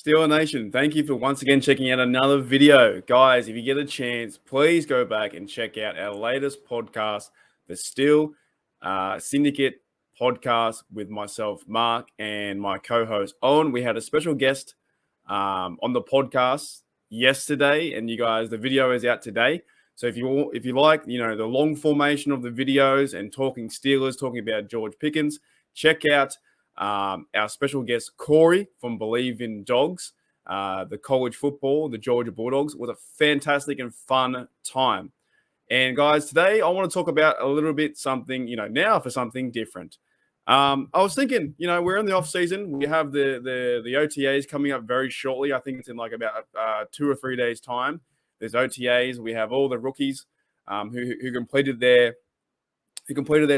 Steeler Nation, thank you for once again checking out another video. Guys, if you get a chance, please go back and check out our latest podcast, the Syndicate podcast with myself, Mark, and my co-host, Owen. We had a special guest on the podcast yesterday, and you guys, the video is out today. So if you like, the long formation of the videos and talking Steelers, talking about George Pickens, check out our special guest, Corey from Believe in Dogs, the college football, the Georgia Bulldogs. It was a fantastic and fun time. And guys, today I want to talk about a little bit something, now for something different. I was thinking, we're in the off season. We have the OTAs coming up very shortly. I think it's in like about 2 or 3 days time. There's OTAs. We have all the rookies who completed their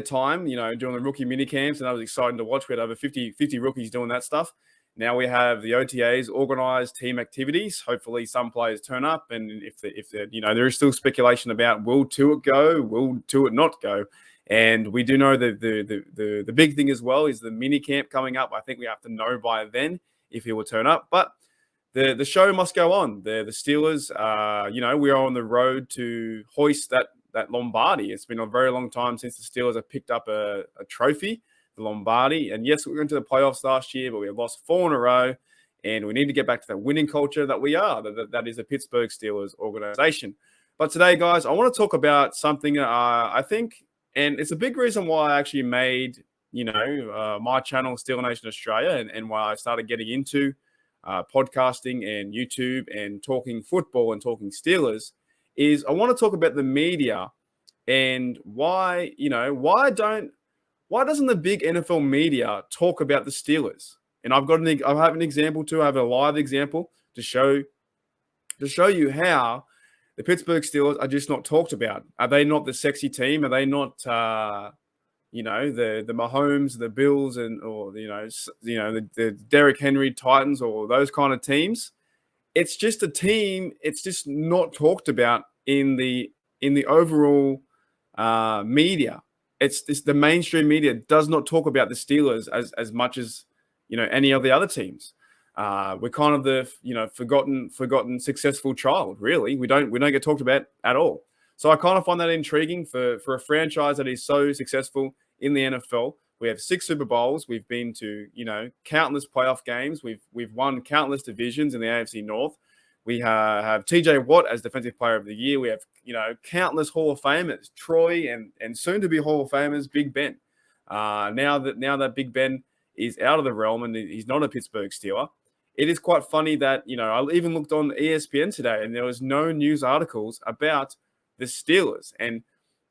time, doing the rookie mini camps, and that was exciting to watch. We had over 50 rookies doing that stuff. Now we have the OTAs, organized team activities. Hopefully some players turn up, and if there is still speculation about will Tuitt go, will Tuitt not go. And we do know that the big thing as well is the mini camp coming up. I think we have to know by then if he will turn up. But the show must go on. The Steelers, we are on the road to hoist that Lombardi. It's been a very long time since the Steelers have picked up a trophy, the Lombardi. And yes, we went to the playoffs last year, but we have lost 4 in a row. And we need to get back to that winning culture that we are. That is the Pittsburgh Steelers organization. But today, guys, I want to talk about something I think, and it's a big reason why I actually made, my channel, Steeler Nation Australia, and why I started getting into podcasting and YouTube and talking football and talking Steelers, is I want to talk about the media and why doesn't the big NFL media talk about the Steelers? And I have an example too. I have a live example to show you how the Pittsburgh Steelers are just not talked about. Are they not the sexy team? Are they not the Mahomes, the Bills, or the Derrick Henry Titans, or those kind of teams? It's just a team. It's just not talked about in the overall media. It's the mainstream media does not talk about the Steelers as much as any of the other teams. We're kind of the forgotten successful child. Really, we don't get talked about at all. So I kind of find that intriguing for a franchise that is so successful in the NFL. We have 6 Super Bowls. We've been to, countless playoff games. We've won countless divisions in the AFC North. We have TJ Watt as Defensive Player of the Year. We have, countless Hall of Famers, Troy and soon to be Hall of Famers, Big Ben. Now that Big Ben is out of the realm and he's not a Pittsburgh Steeler, it is quite funny that, I even looked on ESPN today and there was no news articles about the Steelers. And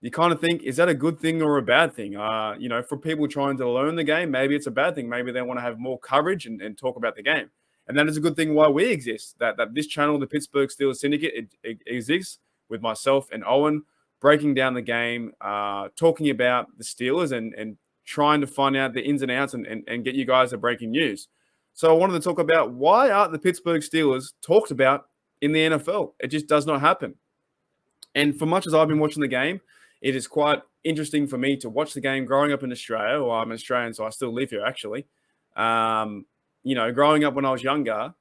you kind of think, is that a good thing or a bad thing? For people trying to learn the game, maybe it's a bad thing. Maybe they want to have more coverage and talk about the game. And that is a good thing why we exist, that this channel, the Pittsburgh Steelers Syndicate, it exists with myself and Owen, breaking down the game, talking about the Steelers and trying to find out the ins and outs and get you guys the breaking news. So I wanted to talk about why aren't the Pittsburgh Steelers talked about in the NFL? It just does not happen. And for much as I've been watching the game, it is quite interesting for me to watch the game growing up in Australia. Well, I'm Australian, so I still live here, actually. Growing up when I was younger,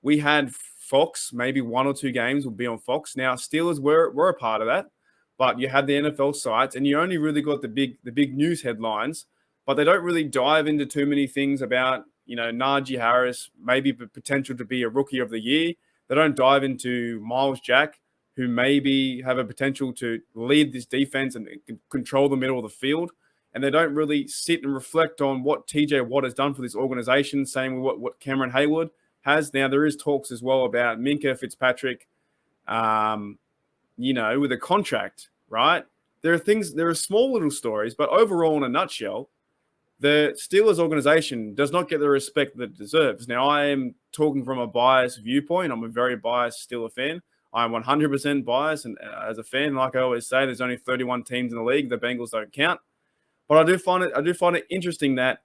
we had Fox, maybe 1 or 2 games would be on Fox. Now, Steelers were a part of that, but you had the NFL sites, and you only really got the big news headlines, but they don't really dive into too many things about, Najee Harris, maybe the potential to be a Rookie of the Year. They don't dive into Miles Jack, who maybe have a potential to lead this defense and control the middle of the field. And they don't really sit and reflect on what TJ Watt has done for this organization, same with what Cameron Hayward has. Now, there is talks as well about Minkah Fitzpatrick, with a contract, right? There are small little stories, but overall, in a nutshell, the Steelers organization does not get the respect that it deserves. Now, I am talking from a biased viewpoint. I'm a very biased Steeler fan. I'm 100% biased, and as a fan, like I always say, there's only 31 teams in the league. The Bengals don't count. But I do find it interesting that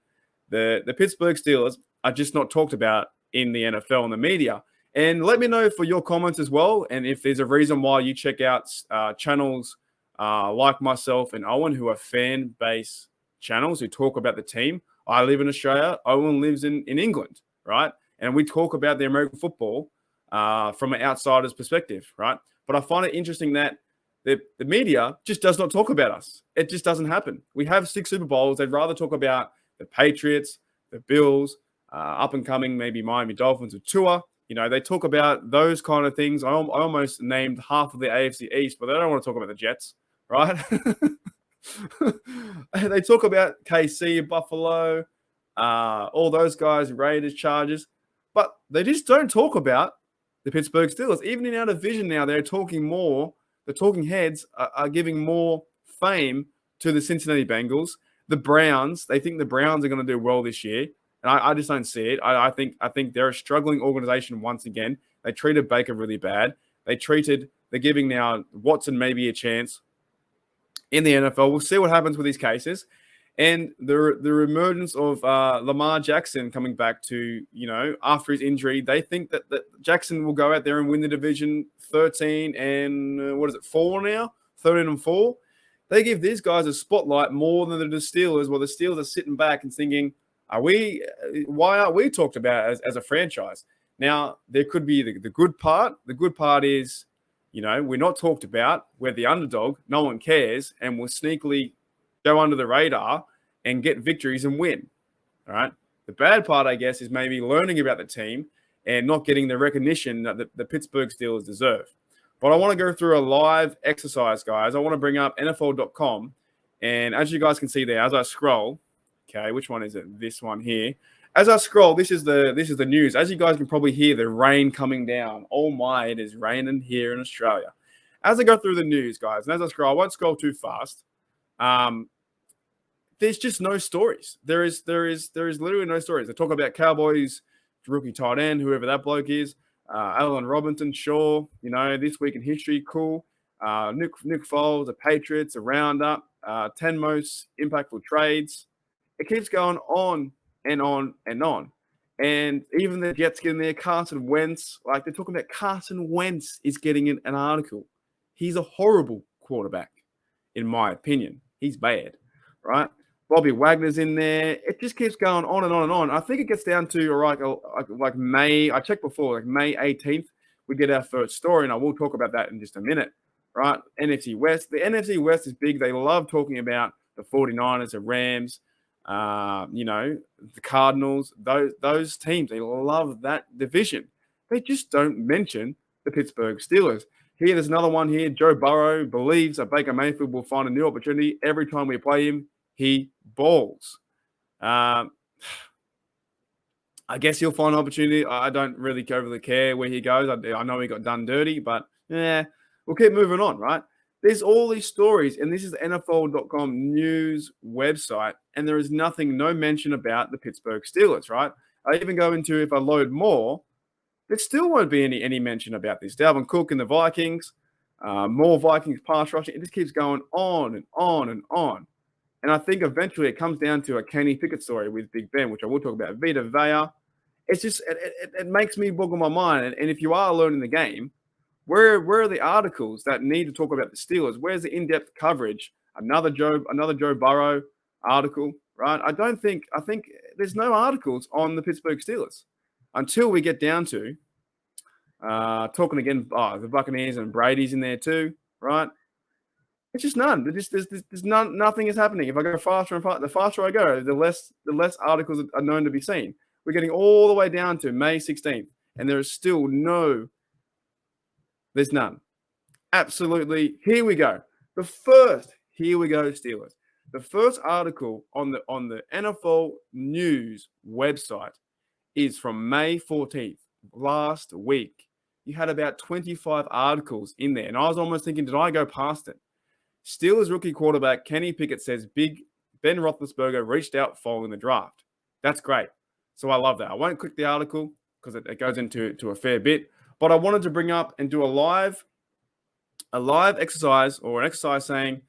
the Pittsburgh Steelers are just not talked about in the NFL and the media. And let me know for your comments as well, and if there's a reason why you check out channels like myself and Owen, who are fan-based channels who talk about the team. I live in Australia. Owen lives in England, right? and we talk about the American football from an outsider's perspective, right? But I find it interesting that the media just does not talk about us. It just doesn't happen. We have 6 Super Bowls. They'd rather talk about the Patriots, the Bills, up and coming, maybe Miami Dolphins with Tua. They talk about those kind of things. I almost named half of the AFC East, but they don't want to talk about the Jets, right? They talk about KC, Buffalo, all those guys, Raiders, Chargers, but they just don't talk about the Pittsburgh Steelers. Even in our division now, they're talking more. The talking heads are giving more fame to the Cincinnati Bengals. The Browns, they think the Browns are going to do well this year. And I just don't see it. I think they're a struggling organization once again. They treated Baker really bad. They're giving now Watson maybe a chance in the NFL. We'll see what happens with these cases. And the emergence of Lamar Jackson coming back to, after his injury, they think that Jackson will go out there and win the division 13 and 4 now? 13-4. They give these guys a spotlight more than the Steelers, while the Steelers are sitting back and thinking, why aren't we talked about as a franchise? Now, there could be the good part. The good part is, we're not talked about. We're the underdog. No one cares. And we'll sneakily go under the radar and get victories and win. All right. The bad part, I guess, is maybe learning about the team and not getting the recognition that the Pittsburgh Steelers deserve. But I want to go through a live exercise, guys. I want to bring up NFL.com. And as you guys can see there, as I scroll, okay, which one is it? This one here. As I scroll, this is the news. As you guys can probably hear, the rain coming down. Oh my, it is raining here in Australia. As I go through the news, guys, and as I scroll, I won't scroll too fast. There's just no stories. There is literally no stories. They talk about Cowboys rookie tight end, whoever that bloke is. Allen Robinson, sure. This week in history, cool. Nick Foles, the Patriots, a roundup. 10 most impactful trades. It keeps going on and on and on. And even the Jets getting there, Carson Wentz, like they're talking about Carson Wentz is getting an article. He's a horrible quarterback, in my opinion. He's bad, right? Bobby Wagner's in there. It just keeps going on and on and on. I think it gets down to like May. I checked before, like May 18th, we get our first story, and I will talk about that in just a minute, right? NFC West. The NFC West is big. They love talking about the 49ers, the Rams, the Cardinals, those teams. They love that division. They just don't mention the Pittsburgh Steelers. Here, there's another one here. Joe Burrow believes that Baker Mayfield will find a new opportunity every time we play him. He balls. I guess he'll find an opportunity. I don't really overly care where he goes. I know he got done dirty, but we'll keep moving on, right? There's all these stories, and this is the NFL.com news website, and there is no mention about the Pittsburgh Steelers, right? I even go into, if I load more, there still won't be any mention about this. Dalvin Cook and the Vikings, more Vikings pass rushing. It just keeps going on and on and on. And I think eventually it comes down to a Kenny Pickett story with Big Ben, which I will talk about. Vita Vea. It's just, it makes me boggle my mind. And if you are learning the game, where are the articles that need to talk about the Steelers? Where's the in-depth coverage? Another Joe Burrow article, right? I think there's no articles on the Pittsburgh Steelers until we get down to talking again. The Buccaneers and Brady's in there too, right? It's just none. There's nothing is happening. If I go faster and faster, the faster I go, the less articles are known to be seen. We're getting all the way down to May 16th, and there is still there's none. Absolutely. Here we go. Here we go, Steelers. The first article on the NFL news website is from May 14th, last week. You had about 25 articles in there, and I was almost thinking, did I go past it? Steelers rookie quarterback Kenny Pickett says Big Ben Roethlisberger reached out following the draft. That's great. So I love that. I won't click the article because it goes into a fair bit, but I wanted to bring up and do a live exercise, or an exercise saying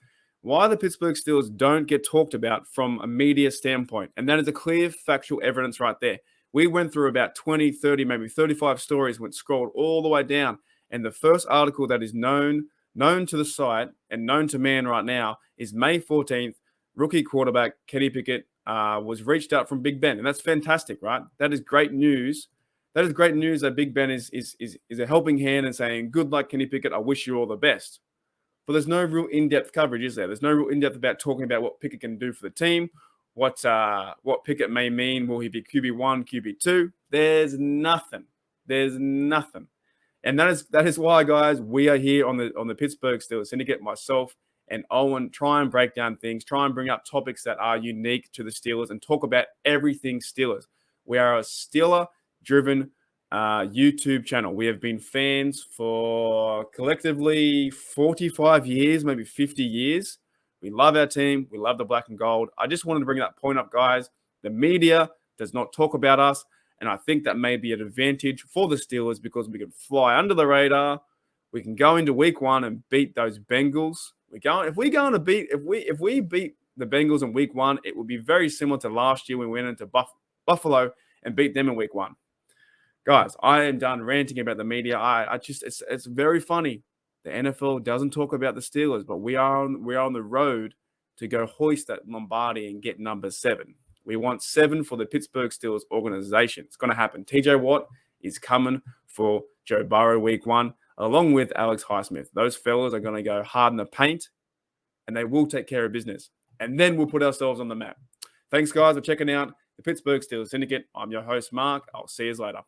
why the Pittsburgh Steelers don't get talked about from a media standpoint. And that is a clear factual evidence right there. We went through about 20, 30, maybe 35 stories, scrolled all the way down. And the first article that is known to the site and known to man right now is May 14th. Rookie quarterback Kenny Pickett was reached out from Big Ben. And that's fantastic, right? That is great news that is great news that Big Ben is a helping hand and saying, good luck, Kenny Pickett. I wish you all the best. But there's no real in-depth coverage, is there? There's no real in-depth about talking about what Pickett can do for the team, what Pickett may mean. Will he be QB1, QB2? There's nothing. There's nothing. And that is why, guys, we are here on the Pittsburgh Steelers Syndicate, myself and Owen, try and break down things, try and bring up topics that are unique to the Steelers and talk about everything Steelers. We are a Steeler-driven YouTube channel. We have been fans for collectively 45 years, maybe 50 years. We love our team. We love the black and gold. I just wanted to bring that point up, guys. The media does not talk about us. And I think that may be an advantage for the Steelers because we can fly under the radar. We can go into week 1 and beat those Bengals. If we beat the Bengals in week 1, it would be very similar to last year when we went into Buffalo and beat them in week 1. Guys, I am done ranting about the media. It's very funny. The NFL doesn't talk about the Steelers, but we are on the road to go hoist that Lombardi and get number 7. We want 7 for the Pittsburgh Steelers organization. It's going to happen. TJ Watt is coming for Joe Burrow week 1, along with Alex Highsmith. Those fellas are going to go hard in the paint, and they will take care of business. And then we'll put ourselves on the map. Thanks, guys, for checking out the Pittsburgh Steelers Syndicate. I'm your host, Mark. I'll see you later.